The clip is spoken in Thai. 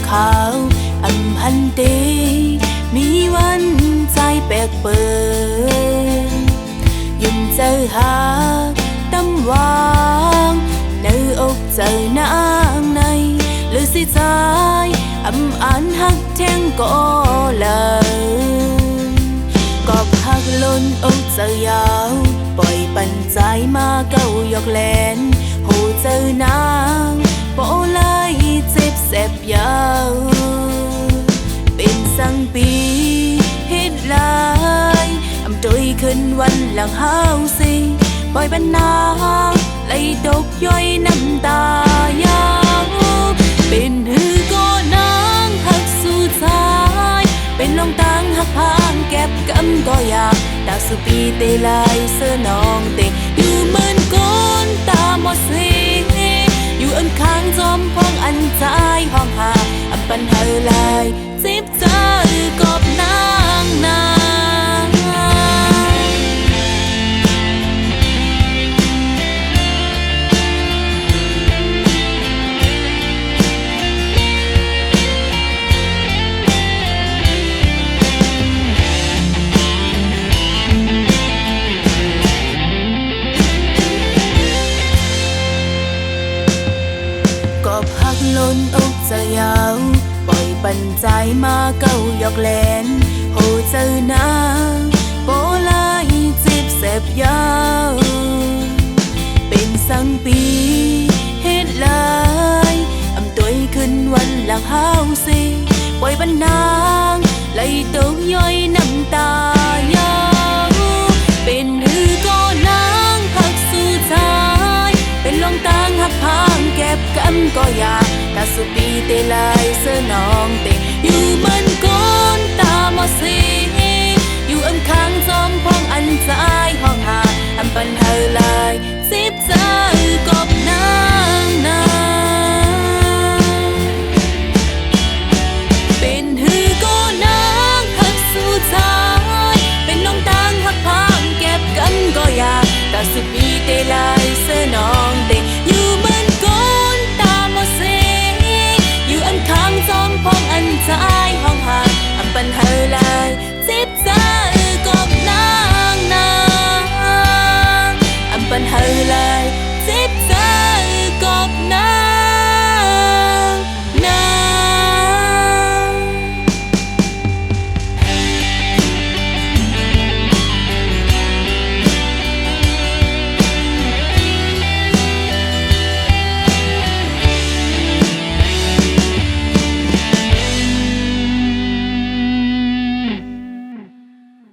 เขาอำหันเตมีวันใจแปลกเปิดยุ่งเจอหาตำวางในอกเจอนางในหรือสิใจอำอ่านหักแทงก็เลยกอบหักล้นอกเจอยาวปล่อยปันใจมาเก้ายกแลนหูเจอนางโปเลยเจ็บแสบยาวเป็นสังปีเฮ็ดลายอำตุยขึ้นวันหลังห้าวสิปล่อยปันนางไหลตกย่อยน้ำตายาวเป็นหือก็นางหักสู่ชายเป็นลองตังหักพางแก็บกำก็อยากตาสุปีเตลายเสื้อน้องเตอยู่เหมือนก้นตาหมดสีอยู่อันข้างจอมพองอันใจห้องหาอันปันเฮลายจิบใจกอบนางล้นอกจะยาวปล่อยปันใจมาเก้ายกแลนโหเจอนางโปลายจิบเสบยาวเป็นสังปีเฮ็ดลายอำตุยขึ้นวันหลังห้าวสิปล่อยปันนางไหลตกย่อยน้ำตายาวเป็นหือก็นางหักสู่ชายเป็นลองตางหักพางเก็บกำก็อยากตาสุปีเตลายเสื้อน้องเตอยู่เหมือนก้นตาหมดสีอยู่อันข้างจอมพองอันใจ